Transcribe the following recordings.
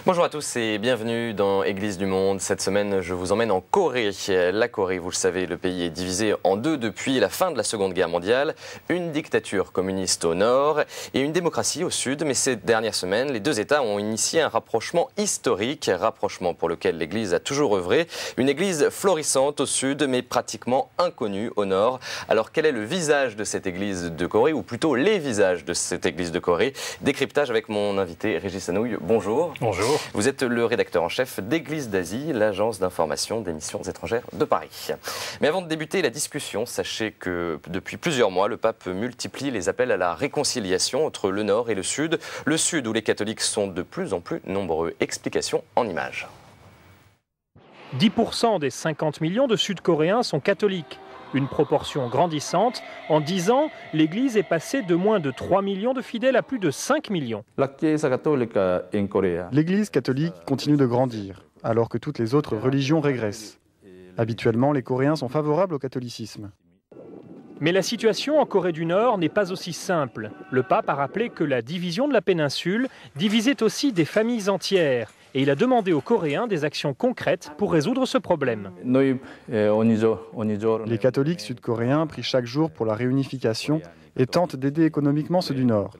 Bonjour à tous et bienvenue dans Église du Monde. Cette semaine, je vous emmène en Corée. La Corée, vous le savez, le pays est divisé en deux depuis la fin de la Seconde Guerre mondiale. Une dictature communiste au nord et une démocratie au sud. Mais ces dernières semaines, les deux États ont initié un rapprochement historique, rapprochement pour lequel l'Église a toujours œuvré. Une Église florissante au sud, mais pratiquement inconnue au nord. Alors quel est le visage de cette Église de Corée, ou plutôt les visages de cette Église de Corée? Décryptage avec mon invité Régis Anouilh. Bonjour. Bonjour. Vous êtes le rédacteur en chef d'Église d'Asie, l'agence d'information des missions étrangères de Paris. Mais avant de débuter la discussion, sachez que depuis plusieurs mois, le pape multiplie les appels à la réconciliation entre le Nord et le Sud où les catholiques sont de plus en plus nombreux. Explication en images. 10% des 50 millions de Sud-Coréens sont catholiques. Une proportion grandissante. En 10 ans, l'Église est passée de moins de 3 millions de fidèles à plus de 5 millions. L'Église catholique continue de grandir, alors que toutes les autres religions régressent. Habituellement, les Coréens sont favorables au catholicisme. Mais la situation en Corée du Nord n'est pas aussi simple. Le pape a rappelé que la division de la péninsule divisait aussi des familles entières. Et il a demandé aux Coréens des actions concrètes pour résoudre ce problème. Les catholiques sud-coréens prient chaque jour pour la réunification et tentent d'aider économiquement ceux du Nord.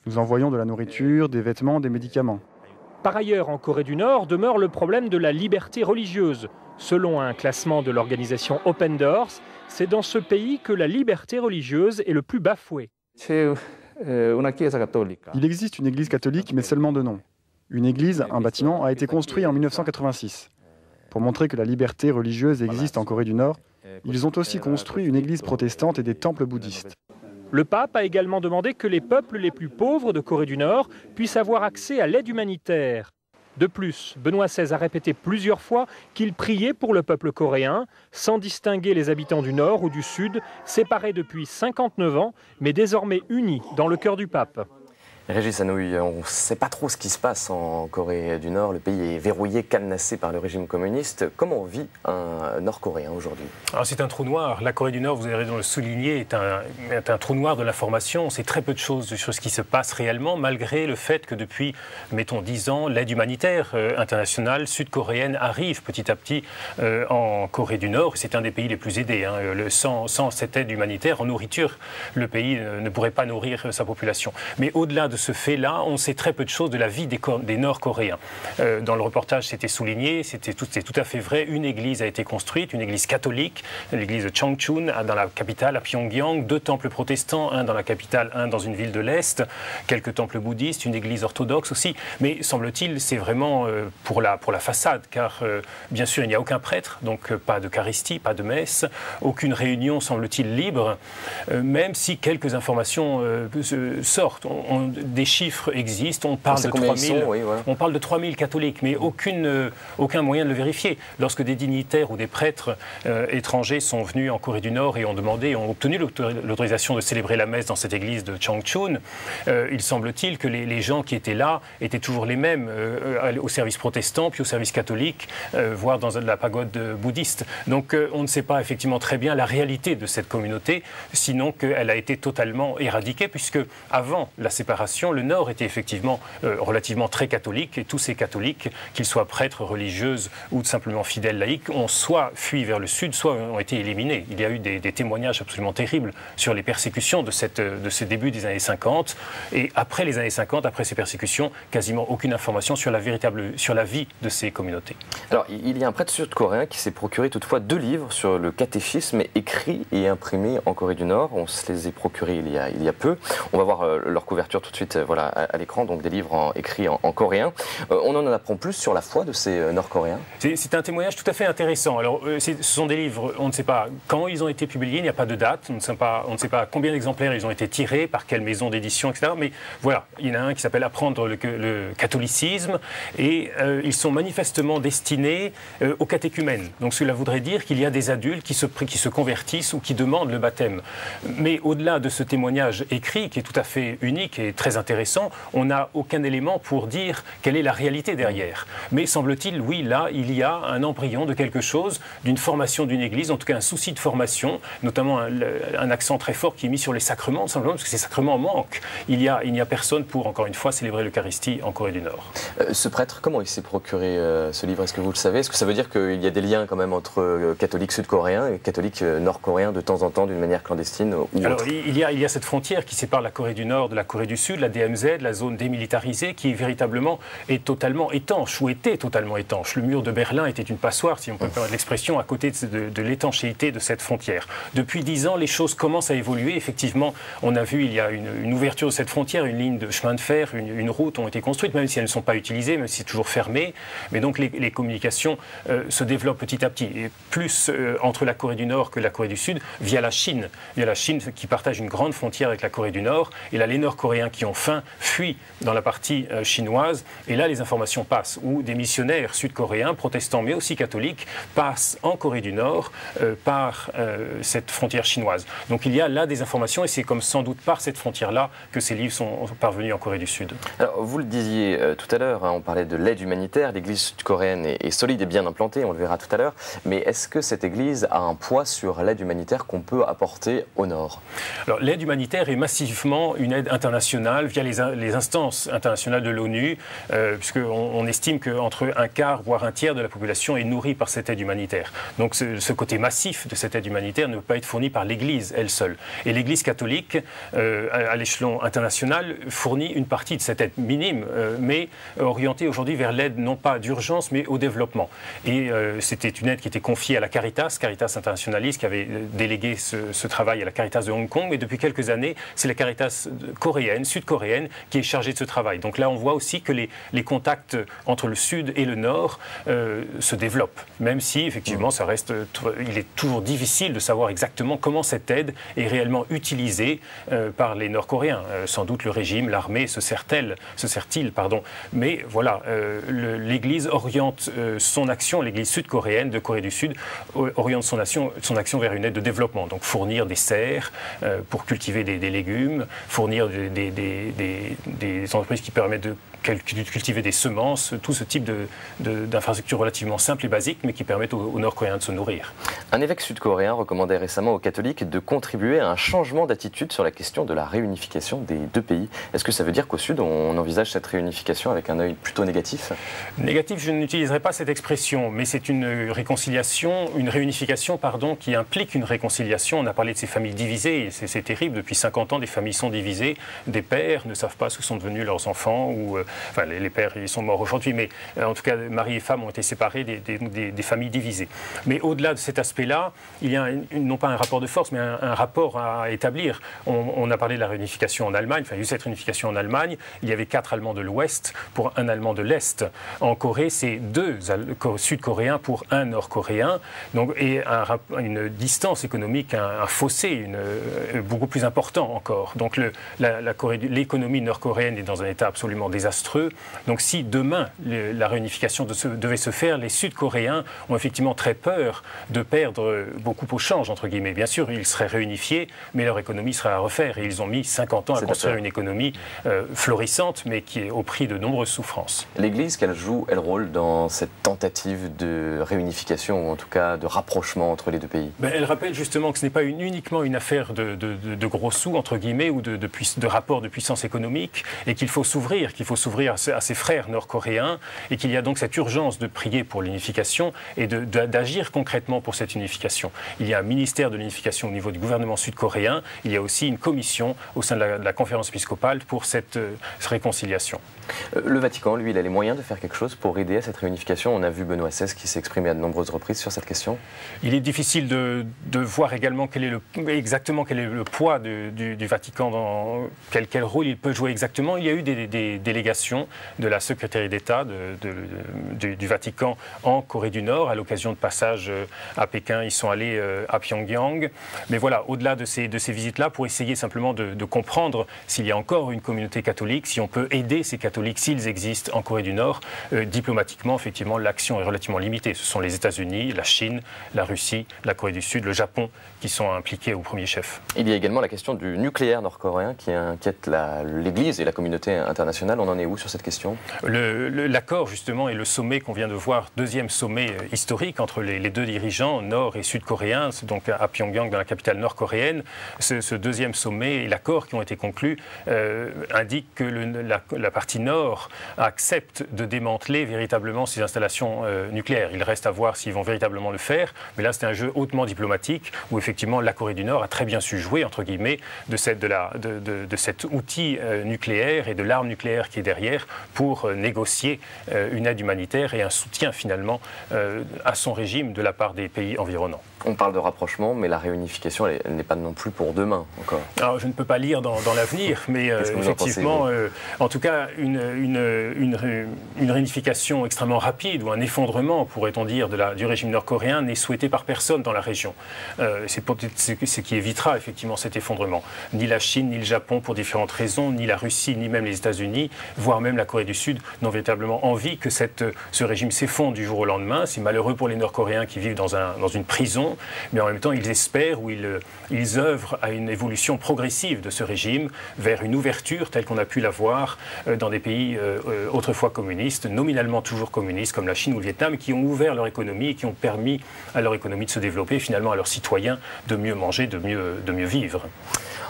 Nous envoyons de la nourriture, des vêtements, des médicaments. Par ailleurs, en Corée du Nord demeure le problème de la liberté religieuse. Selon un classement de l'organisation Open Doors, c'est dans ce pays que la liberté religieuse est le plus bafouée. Il existe une église catholique, mais seulement de nom. Une église, un bâtiment, a été construit en 1986. Pour montrer que la liberté religieuse existe en Corée du Nord, ils ont aussi construit une église protestante et des temples bouddhistes. Le pape a également demandé que les peuples les plus pauvres de Corée du Nord puissent avoir accès à l'aide humanitaire. De plus, Benoît XVI a répété plusieurs fois qu'il priait pour le peuple coréen, sans distinguer les habitants du Nord ou du Sud, séparés depuis 59 ans, mais désormais unis dans le cœur du pape. Régis Anouilh, on ne sait pas trop ce qui se passe en Corée du Nord. Le pays est verrouillé, cadenassé par le régime communiste. Comment vit un Nord-Coréen aujourd'hui? C'est un trou noir. La Corée du Nord, vous avez raison de le souligner, est un trou noir de l'information. On sait très peu de choses sur ce qui se passe réellement, malgré le fait que depuis, mettons, 10 ans, l'aide humanitaire internationale sud-coréenne arrive petit à petit en Corée du Nord. C'est un des pays les plus aidés. Sans cette aide humanitaire, en nourriture, le pays ne pourrait pas nourrir sa population. Mais au-delà de ce fait-là, on sait très peu de choses de la vie des Nord-Coréens. Dans le reportage, c'était souligné, c'est tout à fait vrai. Une église a été construite, une église catholique, l'église de Changchun, dans la capitale, à Pyongyang, 2 temples protestants, un dans la capitale, un dans une ville de l'Est, quelques temples bouddhistes, une église orthodoxe aussi. Mais semble-t-il, c'est vraiment pour la façade, car bien sûr, il n'y a aucun prêtre, donc pas d'eucharistie, pas de messe, aucune réunion, semble-t-il, libre, même si quelques informations sortent. Des chiffres existent, on parle de 3000, on parle de 3000 catholiques, mais aucun moyen de le vérifier. Lorsque des dignitaires ou des prêtres étrangers sont venus en Corée du Nord et ont obtenu l'autorisation de célébrer la messe dans cette église de Changchun, il semble-t-il que les gens qui étaient là étaient toujours les mêmes, au service protestant, puis au service catholique, voire dans la pagode bouddhiste. Donc on ne sait pas effectivement très bien la réalité de cette communauté, sinon qu'elle a été totalement éradiquée, puisque avant la séparation, le Nord était effectivement relativement très catholique, et tous ces catholiques, qu'ils soient prêtres, religieuses ou simplement fidèles laïcs, ont soit fui vers le Sud, soit ont été éliminés. Il y a eu des témoignages absolument terribles sur les persécutions de ce début des années 50, et après les années 50, après ces persécutions, quasiment aucune information sur la vie de ces communautés. Alors, il y a un prêtre sud-coréen qui s'est procuré toutefois 2 livres sur le catéchisme écrits et imprimés en Corée du Nord. On se les est procurés il y a peu. On va voir leur couverture tout de suite à l'écran, donc des livres écrits en coréen. On en apprend plus sur la foi de ces Nord-Coréens. C'est un témoignage tout à fait intéressant. Alors, ce sont des livres, on ne sait pas quand ils ont été publiés, il n'y a pas de date, on ne sait pas combien d'exemplaires ils ont été tirés, par quelle maison d'édition, etc. Mais voilà, il y en a un qui s'appelle Apprendre le catholicisme, et ils sont manifestement destinés aux catéchumènes. Donc cela voudrait dire qu'il y a des adultes qui se convertissent ou qui demandent le baptême. Mais au-delà de ce témoignage écrit, qui est tout à fait unique et très très intéressant, on n'a aucun élément pour dire quelle est la réalité derrière. Mais semble-t-il, oui, là, il y a un embryon de quelque chose, d'une formation d'une Église, en tout cas un souci de formation, notamment un accent très fort qui est mis sur les sacrements, simplement parce que ces sacrements manquent. Il n'y a personne pour, encore une fois, célébrer l'Eucharistie en Corée du Nord. Ce prêtre, comment il s'est procuré ce livre? Est-ce que vous le savez? Est-ce que ça veut dire qu'il y a des liens quand même entre catholiques sud-coréens et catholiques nord-coréens de temps en temps, d'une manière clandestine ou Alors, autre? il y a cette frontière qui sépare la Corée du Nord de la Corée du Sud, la DMZ, la zone démilitarisée, qui véritablement est totalement étanche, ou était totalement étanche. Le mur de Berlin était une passoire, si on peut permettre l'expression, à côté de l'étanchéité de cette frontière. Depuis 10 ans, les choses commencent à évoluer. Effectivement, on a vu, il y a une ouverture de cette frontière, une ligne de chemin de fer, une route ont été construites, même si elles ne sont pas utilisées, même si c'est toujours fermé. Mais donc les communications se développent petit à petit. Et plus entre la Corée du Nord que la Corée du Sud, via la Chine qui partage une grande frontière avec la Corée du Nord. Et là, les Nord-Coréens qui ont faim fuient dans la partie chinoise. Et là, les informations passent, où des missionnaires sud-coréens, protestants mais aussi catholiques, passent en Corée du Nord par cette frontière chinoise. Donc il y a là des informations et c'est comme sans doute par cette frontière-là que ces livres sont parvenus en Corée du Sud. Alors, vous le disiez tout à l'heure, on parlait de l'aide humanitaire. L'Église sud-coréenne est solide et bien implantée, on le verra tout à l'heure. Mais est-ce que cette Église a un poids sur l'aide humanitaire qu'on peut apporter au Nord? Alors, l'aide humanitaire est massivement une aide internationale via les instances internationales de l'ONU, puisqu'on estime qu'entre un quart, voire un tiers de la population est nourrie par cette aide humanitaire. Donc ce côté massif de cette aide humanitaire ne peut pas être fourni par l'Église elle seule. Et l'Église catholique, à l'échelon international, fournit une partie de cette aide minime, mais orientée aujourd'hui vers l'aide non pas d'urgence, mais au développement. Et c'était une aide qui était confiée à la Caritas internationaliste, qui avait délégué ce travail à la Caritas de Hong Kong. Et depuis quelques années, c'est la Caritas coréenne, sud-coréenne, qui est chargée de ce travail. Donc là, on voit aussi que les contacts entre le Sud et le Nord se développent. Même si, effectivement, il est toujours difficile de savoir exactement comment cette aide est réellement utilisée par les Nord-Coréens. Sans doute le régime, l'armée se sert-il, mais voilà, l'Église oriente son action, l'Église sud-coréenne de Corée du Sud oriente son action vers une aide de développement. Donc fournir des serres pour cultiver des légumes, fournir des entreprises qui permettent de cultiver des semences, tout ce type d'infrastructures relativement simples et basiques, mais qui permettent aux Nord-Coréens de se nourrir. Un évêque sud-coréen recommandait récemment aux catholiques de contribuer à un changement d'attitude sur la question de la réunification des deux pays. Est-ce que ça veut dire qu'au Sud, on envisage cette réunification avec un œil plutôt négatif? Négatif, je n'utiliserai pas cette expression, mais c'est une réunification, qui implique une réconciliation. On a parlé de ces familles divisées, et c'est terrible. Depuis 50 ans, des familles sont divisées. Des pères ne savent pas ce que sont devenus leurs enfants, ou les pères, ils sont morts aujourd'hui, mais en tout cas, mari et femme ont été séparés des familles divisées. Mais au-delà de cet aspect-là, il y a non pas un rapport de force, mais un rapport à établir. On a parlé de la réunification en Allemagne, il y a eu cette réunification en Allemagne. Il y avait 4 Allemands de l'Ouest pour un Allemand de l'Est. En Corée, c'est 2 Sud-Coréens pour un Nord-Coréen. Donc, et une distance économique, un fossé beaucoup plus important encore. Donc l'économie nord-coréenne est dans un état absolument désastreux. Donc si demain la réunification devait se faire, les Sud-Coréens ont effectivement très peur de perdre beaucoup au change, entre guillemets. Bien sûr, ils seraient réunifiés, mais leur économie serait à refaire. Et ils ont mis 50 ans à construire une économie florissante, mais qui est au prix de nombreuses souffrances. L'Église, quel rôle dans cette tentative de réunification, ou en tout cas de rapprochement entre les deux pays? Elle rappelle justement que ce n'est pas uniquement une affaire de gros sous, entre guillemets, ou de rapport de puissance économique, et qu'il faut s'ouvrir à ses frères nord-coréens, et qu'il y a donc cette urgence de prier pour l'unification et d'agir concrètement pour cette unification. Il y a un ministère de l'unification au niveau du gouvernement sud-coréen, il y a aussi une commission au sein de la conférence épiscopale pour cette réconciliation. Le Vatican, lui, il a les moyens de faire quelque chose pour aider à cette réunification. On a vu Benoît XVI qui s'est exprimé à de nombreuses reprises sur cette question. Il est difficile de voir également quel est le poids du Vatican, quel rôle il peut jouer exactement. Il y a eu des délégations délégation de la secrétaire d'État du Vatican en Corée du Nord. À l'occasion de passage à Pékin, ils sont allés à Pyongyang. Mais voilà, au-delà de ces visites-là, pour essayer simplement de comprendre s'il y a encore une communauté catholique, si on peut aider ces catholiques, s'ils existent en Corée du Nord, diplomatiquement, effectivement, l'action est relativement limitée. Ce sont les États-Unis, la Chine, la Russie, la Corée du Sud, le Japon qui sont impliqués au premier chef. Il y a également la question du nucléaire nord-coréen qui inquiète l'Église et la communauté internationale. On en est où sur cette question? L'accord, justement, et le sommet qu'on vient de voir, deuxième sommet historique entre les deux dirigeants, nord et sud-coréens, donc à Pyongyang, dans la capitale nord-coréenne. Ce deuxième sommet et l'accord qui ont été conclus indiquent que la partie nord accepte de démanteler véritablement ces installations nucléaires. Il reste à voir s'ils vont véritablement le faire, mais là c'est un jeu hautement diplomatique où effectivement la Corée du Nord a très bien su jouer, entre guillemets, de cet outil nucléaire et de l'arme nucléaire qui est derrière pour négocier une aide humanitaire et un soutien finalement à son régime de la part des pays environnants. On parle de rapprochement, mais la réunification, elle n'est pas non plus pour demain encore. Alors, je ne peux pas lire dans l'avenir, mais effectivement, en tout cas, une réunification extrêmement rapide ou un effondrement, pourrait-on dire, du régime nord-coréen n'est souhaité par personne dans la région. C'est ce qui évitera effectivement cet effondrement. Ni la Chine, ni le Japon, pour différentes raisons, ni la Russie, ni même les États-Unis, voire même la Corée du Sud, n'ont véritablement envie que ce régime s'effondre du jour au lendemain. C'est malheureux pour les Nord-Coréens qui vivent dans une prison, mais en même temps, ils espèrent ou ils œuvrent à une évolution progressive de ce régime vers une ouverture telle qu'on a pu la voir dans des pays autrefois communistes, nominalement toujours communistes, comme la Chine ou le Vietnam, qui ont ouvert leur économie et qui ont permis à leur économie de se développer, et finalement à leurs citoyens de mieux manger, de mieux vivre.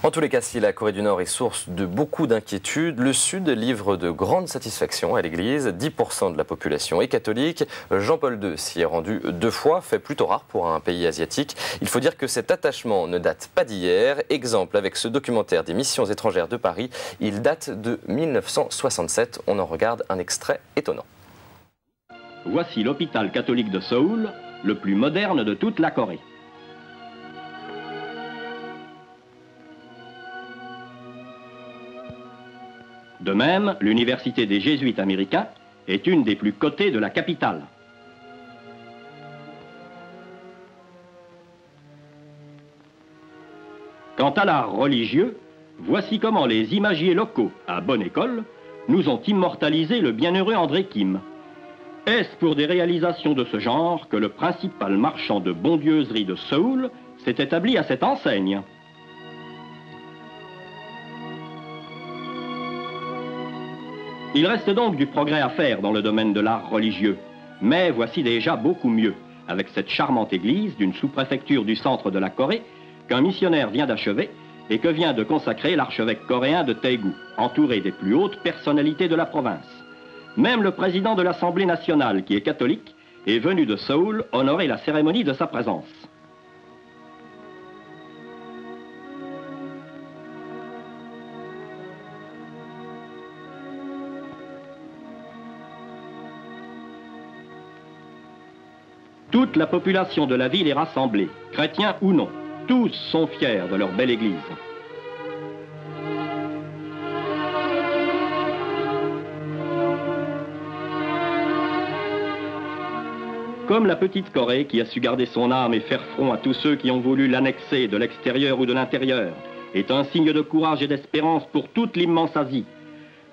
En tous les cas, si la Corée du Nord est source de beaucoup d'inquiétudes, le Sud livre de grandes satisfactions à l'Église. 10% de la population est catholique. Jean-Paul II s'y est rendu 2 fois, fait plutôt rare pour un pays asiatique. Il faut dire que cet attachement ne date pas d'hier. Exemple avec ce documentaire des missions étrangères de Paris. Il date de 1967. On en regarde un extrait étonnant. Voici l'hôpital catholique de Séoul, le plus moderne de toute la Corée. De même, l'université des jésuites américains est une des plus cotées de la capitale. Quant à l'art religieux, voici comment les imagiers locaux, à Bonne École, nous ont immortalisé le bienheureux André Kim. Est-ce pour des réalisations de ce genre que le principal marchand de bondieuserie de Séoul s'est établi à cette enseigne? Il reste donc du progrès à faire dans le domaine de l'art religieux, mais voici déjà beaucoup mieux, avec cette charmante église d'une sous-préfecture du centre de la Corée qu'un missionnaire vient d'achever et que vient de consacrer l'archevêque coréen de Taegu, entouré des plus hautes personnalités de la province. Même le président de l'Assemblée nationale, qui est catholique, est venu de Séoul honorer la cérémonie de sa présence. Toute la population de la ville est rassemblée, chrétiens ou non. Tous sont fiers de leur belle église. Comme la petite Corée qui a su garder son âme et faire front à tous ceux qui ont voulu l'annexer de l'extérieur ou de l'intérieur, est un signe de courage et d'espérance pour toute l'immense Asie.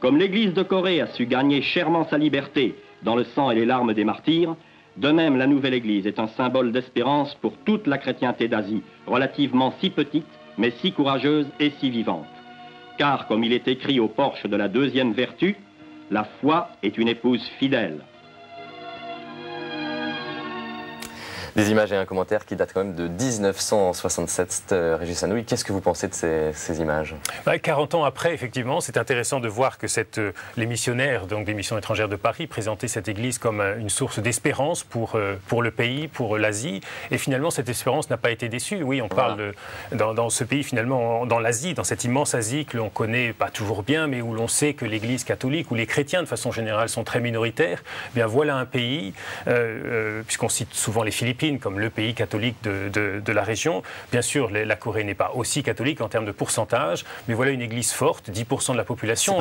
Comme l'église de Corée a su gagner chèrement sa liberté dans le sang et les larmes des martyrs, de même, la nouvelle Église est un symbole d'espérance pour toute la chrétienté d'Asie, relativement si petite, mais si courageuse et si vivante. Car, comme il est écrit au porche de la deuxième vertu, la foi est une épouse fidèle. Des images et un commentaire qui datent quand même de 1967. Régis Anouilh, qu'est-ce que vous pensez de ces images? 40 ans après, effectivement, c'est intéressant de voir que les missionnaires, donc des missions étrangères de Paris, présentaient cette église comme une source d'espérance pour le pays, pour l'Asie. Et finalement, cette espérance n'a pas été déçue. Oui, on parle dans ce pays, finalement, dans l'Asie, dans cette immense Asie que l'on connaît pas toujours bien, mais où l'on sait que l'église catholique, ou les chrétiens de façon générale, sont très minoritaires. Eh bien, voilà un pays, puisqu'on cite souvent les Philippines, Philippines comme le pays catholique de la région. Bien sûr, la Corée n'est pas aussi catholique en termes de pourcentage, mais voilà une église forte, 10% de la population,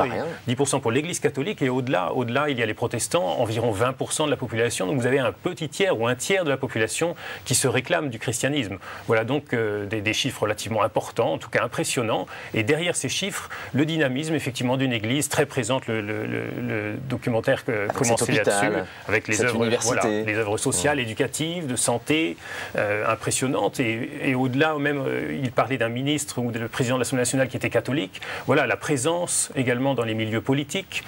10% pour l'église catholique, et au-delà, il y a les protestants, environ 20% de la population. Donc vous avez un petit tiers ou un tiers de la population qui se réclame du christianisme. Voilà donc des chiffres relativement importants, en tout cas impressionnants. Et derrière ces chiffres, le dynamisme effectivement d'une église très présente. Le documentaire commençait là-dessus, avec les œuvres sociales, éducatives, de santé, impressionnantes. Et au-delà, même, il parlait d'un ministre ou le président de l'Assemblée nationale qui était catholique. Voilà, la présence également dans les milieux politiques,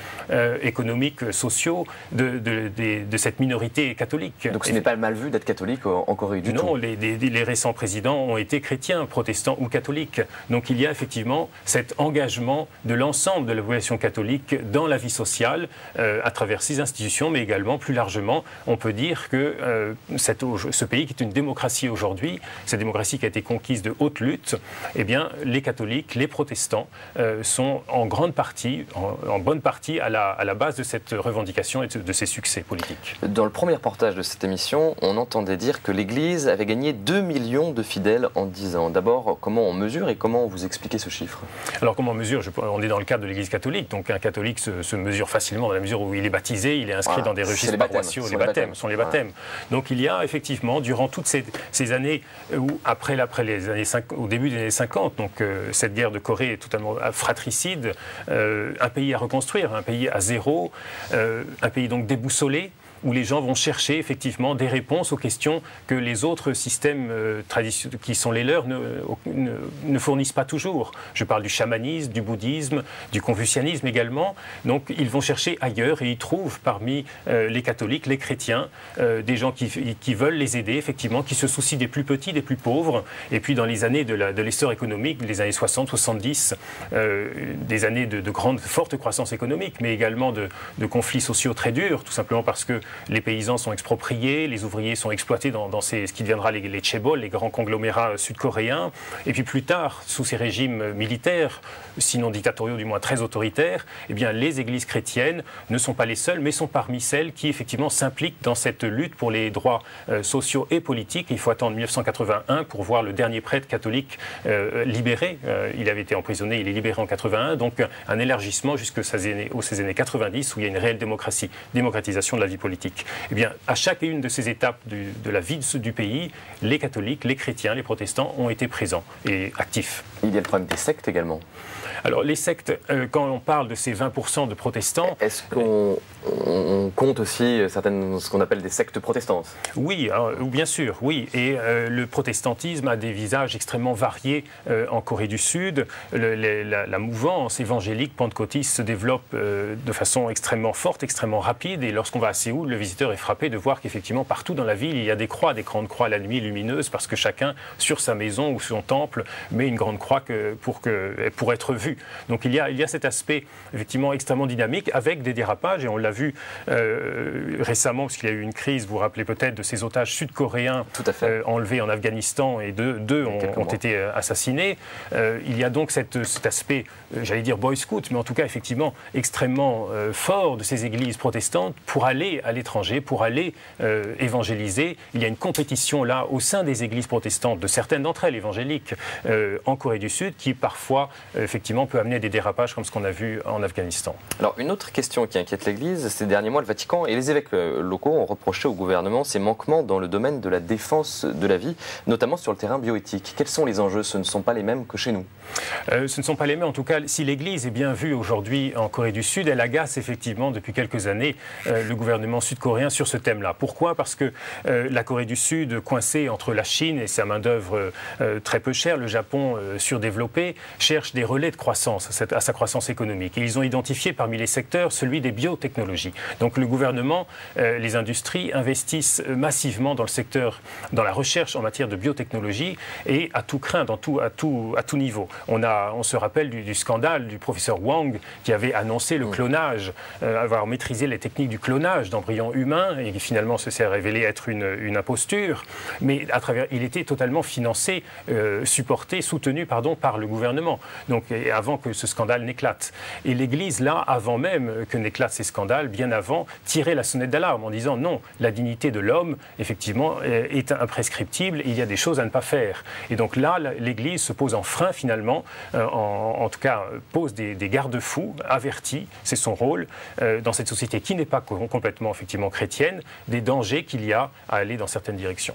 économiques, sociaux de cette minorité catholique. Donc ce n'est pas mal vu d'être catholique en Corée du tout. Non, les récents présidents ont été chrétiens, protestants ou catholiques. Donc il y a effectivement cet engagement de l'ensemble de la population catholique dans la vie sociale, à travers ces institutions, mais également plus largement, on peut dire que ce pays qui est une démocratie aujourd'hui, cette démocratie qui a été conquise de haute lutte, eh bien les catholiques, les protestants sont en bonne partie à la base de cette revendication et de ces succès politiques. Dans le premier reportage de cette émission, on entendait dire que l'Église avait gagné 2 millions de fidèles en 10 ans. D'abord, comment on mesure et comment vous expliquez ce chiffre? Alors comment on mesure? On est dans le cadre de l'Église catholique, donc un catholique se mesure facilement dans la mesure où il est baptisé, il est inscrit dans des registres paroissiaux, les baptêmes sont les baptêmes. Donc il y a effectivement, durant toutes ces années, au début des années 50, donc cette guerre de Corée est totalement fratricide, un pays à reconstruire, un pays à zéro, un pays donc déboussolé, où les gens vont chercher effectivement des réponses aux questions que les autres systèmes traditionnels qui sont les leurs ne fournissent pas toujours. Je parle du chamanisme, du bouddhisme, du confucianisme également. Donc ils vont chercher ailleurs et ils trouvent parmi les catholiques, les chrétiens, des gens qui veulent les aider, effectivement, qui se soucient des plus petits, des plus pauvres. Et puis dans les années de l'essor économique, les années 60, 70, des années de grande, forte croissance économique, mais également de conflits sociaux très durs, tout simplement parce que les paysans sont expropriés, les ouvriers sont exploités dans ce qui deviendra les chaebols, les grands conglomérats sud-coréens. Et puis plus tard, sous ces régimes militaires, sinon dictatoriaux, du moins très autoritaires, eh bien, les églises chrétiennes ne sont pas les seules, mais sont parmi celles qui effectivement s'impliquent dans cette lutte pour les droits sociaux et politiques. Il faut attendre 1981 pour voir le dernier prêtre catholique libéré. Il avait été emprisonné, il est libéré en 81. Donc un élargissement jusqu'aux ces années 90 où il y a une réelle démocratisation de la vie politique. Eh bien, à chacune de ces étapes de la vie du pays, les catholiques, les chrétiens, les protestants ont été présents et actifs. Il y a le problème des sectes également. Alors les sectes, quand on parle de ces 20% de protestants... Est-ce qu'on compte aussi ce qu'on appelle des sectes protestantes? Oui, bien sûr, oui. Et le protestantisme a des visages extrêmement variés en Corée du Sud. La mouvance évangélique pentecôtiste se développe de façon extrêmement forte, extrêmement rapide. Et lorsqu'on va à Séoul, le visiteur est frappé de voir qu'effectivement, partout dans la ville, il y a des croix, des grandes croix la nuit lumineuses, parce que chacun, sur sa maison ou son temple, met une grande croix pour être vu. Donc il y a cet aspect effectivement extrêmement dynamique avec des dérapages et on l'a vu récemment parce qu'il y a eu une crise, vous vous rappelez peut-être de ces otages sud-coréens enlevés en Afghanistan et deux ont été assassinés. Il y a donc cet aspect, j'allais dire boy scout, mais en tout cas effectivement extrêmement fort de ces églises protestantes pour aller à l'étranger, pour aller évangéliser. Il y a une compétition là au sein des églises protestantes, de certaines d'entre elles évangéliques en Corée du Sud qui parfois effectivement peut amener à des dérapages comme ce qu'on a vu en Afghanistan. Alors une autre question qui inquiète l'Église, ces derniers mois, le Vatican et les évêques locaux ont reproché au gouvernement ces manquements dans le domaine de la défense de la vie, notamment sur le terrain bioéthique. Quels sont les enjeux? Ce ne sont pas les mêmes que chez nous. Ce ne sont pas les mêmes. En tout cas, si l'Église est bien vue aujourd'hui en Corée du Sud, elle agace effectivement depuis quelques années le gouvernement sud-coréen sur ce thème-là. Pourquoi? Parce que la Corée du Sud, coincée entre la Chine et sa main-d'œuvre très peu chère, le Japon surdéveloppé, cherche des relais de croissance à sa croissance économique. Et ils ont identifié parmi les secteurs celui des biotechnologies. Donc le gouvernement, les industries investissent massivement dans le secteur, dans la recherche en matière de biotechnologie et à tout crin, à tout niveau. On se rappelle du scandale du professeur Wang qui avait annoncé le clonage, avoir maîtrisé les techniques du clonage d'embryons humains et qui finalement s'est révélé être une imposture. Mais il était totalement financé, soutenu par le gouvernement. Donc avant que ce scandale n'éclate. Et l'Église, là, avant même que n'éclatent ces scandales, bien avant, tirait la sonnette d'alarme en disant non, la dignité de l'homme, effectivement, est imprescriptible, et il y a des choses à ne pas faire. Et donc là, l'Église se pose en frein, finalement, en tout cas, pose des garde-fous, avertit, c'est son rôle, dans cette société qui n'est pas complètement, effectivement, chrétienne, des dangers qu'il y a à aller dans certaines directions.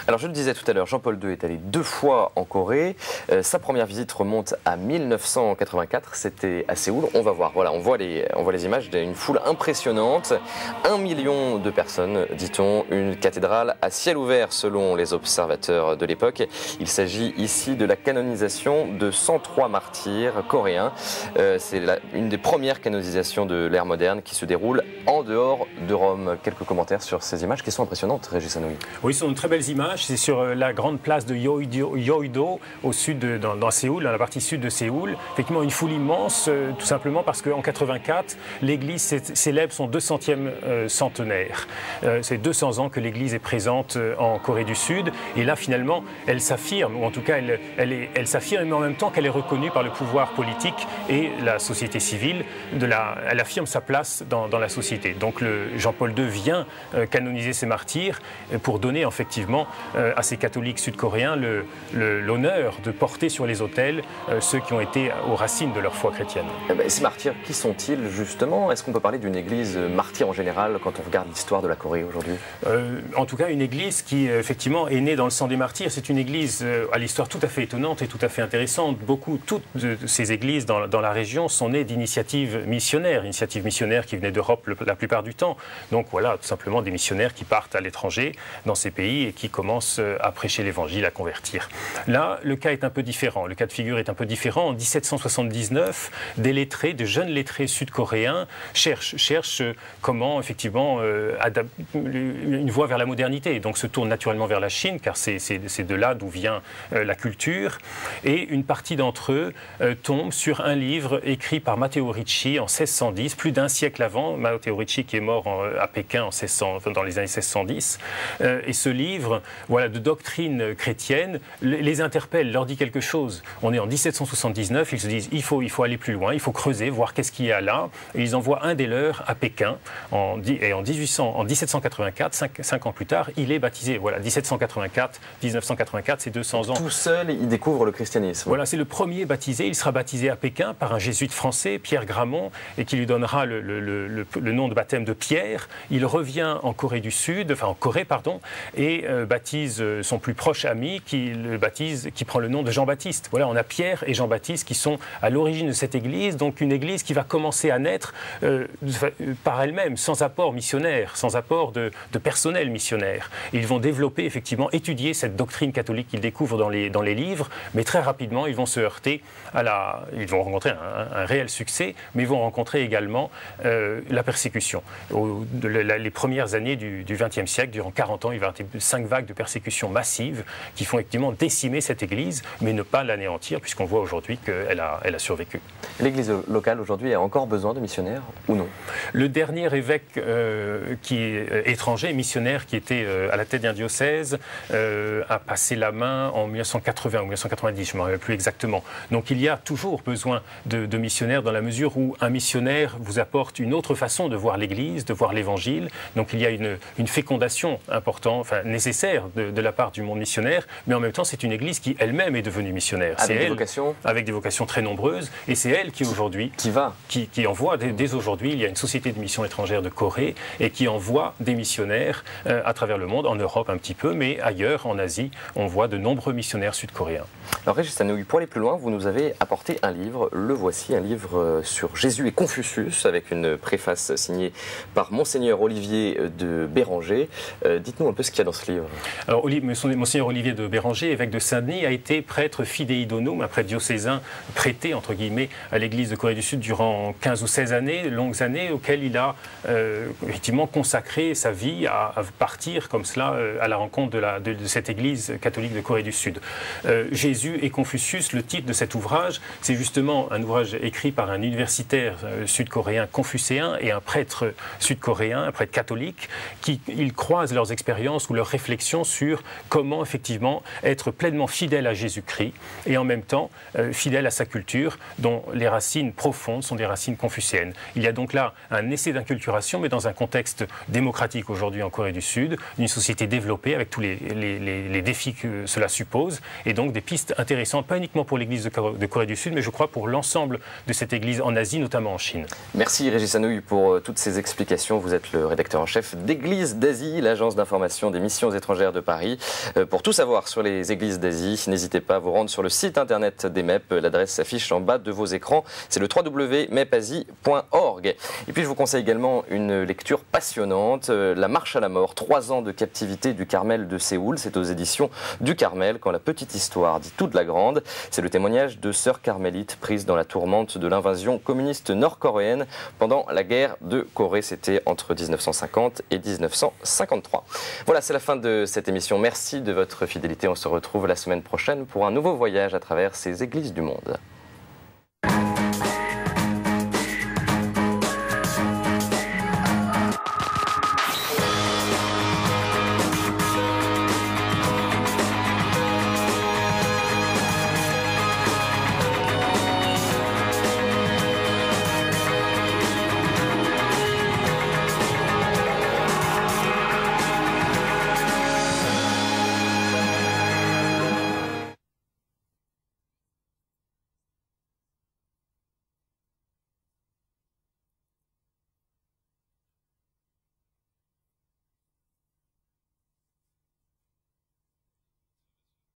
Alors je le disais tout à l'heure, Jean-Paul II est allé 2 fois en Corée. Sa première visite remonte à 1984, c'était à Séoul. On va voir, voilà, on voit les images d'une foule impressionnante. 1 million de personnes, dit-on, une cathédrale à ciel ouvert selon les observateurs de l'époque. Il s'agit ici de la canonisation de 103 martyrs coréens. C'est une des premières canonisations de l'ère moderne qui se déroule en dehors de Rome. Quelques commentaires sur ces images qui sont impressionnantes, Régis Hanoui. Oui, ce sont de très belles images. C'est sur la grande place de Yeouido, au sud dans Séoul, dans la partie sud de Séoul. Effectivement, une foule immense, tout simplement parce qu'en 84, l'Église célèbre son 200e centenaire. C'est 200 ans que l'Église est présente en Corée du Sud. Et là, finalement, elle s'affirme, ou en tout cas, elle s'affirme, mais en même temps qu'elle est reconnue par le pouvoir politique et la société civile. Elle affirme sa place dans la société. Donc, Jean-Paul II vient canoniser ces martyrs pour donner, effectivement, à ces catholiques sud-coréens l'honneur de porter sur les autels ceux qui ont été aux racines de leur foi chrétienne. Ces martyrs, qui sont-ils justement? Est-ce qu'on peut parler d'une église martyre en général quand on regarde l'histoire de la Corée aujourd'hui? En tout cas, une église qui effectivement est née dans le sang des martyrs. C'est une église à l'histoire tout à fait étonnante et tout à fait intéressante. Toutes ces églises dans la région sont nées d'initiatives missionnaires qui venaient d'Europe la plupart du temps. Donc voilà, tout simplement des missionnaires qui partent à l'étranger dans ces pays et qui commencent à prêcher l'évangile, à convertir. Là, le cas est un peu différent. Le cas de figure est un peu différent. En 1779, de jeunes lettrés sud-coréens cherchent comment, effectivement, une voie vers la modernité. Donc se tournent naturellement vers la Chine, car c'est de là d'où vient la culture. Et une partie d'entre eux tombe sur un livre écrit par Matteo Ricci en 1610, plus d'un siècle avant. Matteo Ricci qui est mort à Pékin dans les années 1610. Et ce livre, voilà, de doctrine chrétienne, les interpelle, leur dit quelque chose. On est en 1779, ils se disent il faut aller plus loin, il faut creuser, voir qu'est-ce qu'il y a là. Et ils envoient un des leurs à Pékin. En 1784, 5 ans plus tard, il est baptisé. Voilà, 1984, c'est 200 ans. Tout seul, il découvre le christianisme. Voilà, c'est le premier baptisé. Il sera baptisé à Pékin par un jésuite français, Pierre Gramont, et qui lui donnera le nom de baptême de Pierre. Il revient en Corée, et baptise son plus proche ami qui prend le nom de Jean-Baptiste. Voilà, on a Pierre et Jean-Baptiste qui sont à l'origine de cette église, donc une église qui va commencer à naître par elle-même, sans apport missionnaire, sans apport de personnel missionnaire. Et ils vont développer, effectivement, étudier cette doctrine catholique qu'ils découvrent dans les livres, mais très rapidement, ils vont se heurter ils vont rencontrer un réel succès, mais ils vont rencontrer également la persécution. Les premières années du XXe siècle, durant 40 ans, il va y avoir 5 vagues de persécutions massives qui font effectivement décimer cette église, mais ne pas l'anéantir, puisqu'on voit aujourd'hui qu'elle a survécu. L'église locale aujourd'hui a encore besoin de missionnaires ou non? Le dernier évêque qui est étranger, missionnaire, qui était à la tête d'un diocèse, a passé la main en 1980 ou 1990, je ne me rappelle plus exactement. Donc il y a toujours besoin de missionnaires dans la mesure où un missionnaire vous apporte une autre façon de voir l'église, de voir l'évangile. Donc il y a une fécondation importante, nécessaire de la part du monde missionnaire, mais en même temps c'est une église qui elle-même est devenue missionnaire. Avec des vocations très nombreuses, et c'est elle qui aujourd'hui qui envoie dès aujourd'hui. Il y a une société de mission étrangère de Corée et qui envoie des missionnaires à travers le monde, en Europe un petit peu, mais ailleurs en Asie, on voit de nombreux missionnaires sud-coréens. Alors Régis Hanoui, pour aller plus loin, vous nous avez apporté un livre, le voici, un livre sur Jésus et Confucius, avec une préface signée par Monseigneur Olivier de Béranger. Dites-nous un peu ce qu'il y a dans ce livre. Alors Monseigneur Olivier de Béranger, évêque de Saint-Denis, a été prêtre fidei donum, un prêtre diocésain prêté, entre guillemets, à l'église de Corée du Sud durant 15 ou 16 années, longues années, auxquelles il a effectivement consacré sa vie à partir comme cela à la rencontre de cette église catholique de Corée du Sud. Jésus et Confucius, le titre de cet ouvrage, c'est justement un ouvrage écrit par un universitaire sud-coréen confucéen et un prêtre sud-coréen, un prêtre catholique, ils croisent leurs expériences ou leurs réflexions réflexion sur comment effectivement être pleinement fidèle à Jésus-Christ et en même temps fidèle à sa culture dont les racines profondes sont des racines confucéennes. Il y a donc là un essai d'inculturation, mais dans un contexte démocratique aujourd'hui en Corée du Sud, une société développée avec tous les défis que cela suppose, et donc des pistes intéressantes, pas uniquement pour l'Église de Corée du Sud, mais je crois pour l'ensemble de cette Église en Asie, notamment en Chine. Merci Régis Anouilh pour toutes ces explications. Vous êtes le rédacteur en chef d'Église d'Asie, l'agence d'information des missions étrangères de Paris. Pour tout savoir sur les églises d'Asie, n'hésitez pas à vous rendre sur le site internet des MEP. L'adresse s'affiche en bas de vos écrans. C'est le www.mepasie.org. Et puis je vous conseille également une lecture passionnante, La marche à la mort, 3 ans de captivité du Carmel de Séoul. C'est aux éditions du Carmel, quand la petite histoire dit toute la grande. C'est le témoignage de sœurs carmélites prises dans la tourmente de l'invasion communiste nord-coréenne pendant la guerre de Corée. C'était entre 1950 et 1953. Voilà, c'est la fin de cette émission. Merci de votre fidélité. On se retrouve la semaine prochaine pour un nouveau voyage à travers ces églises du monde.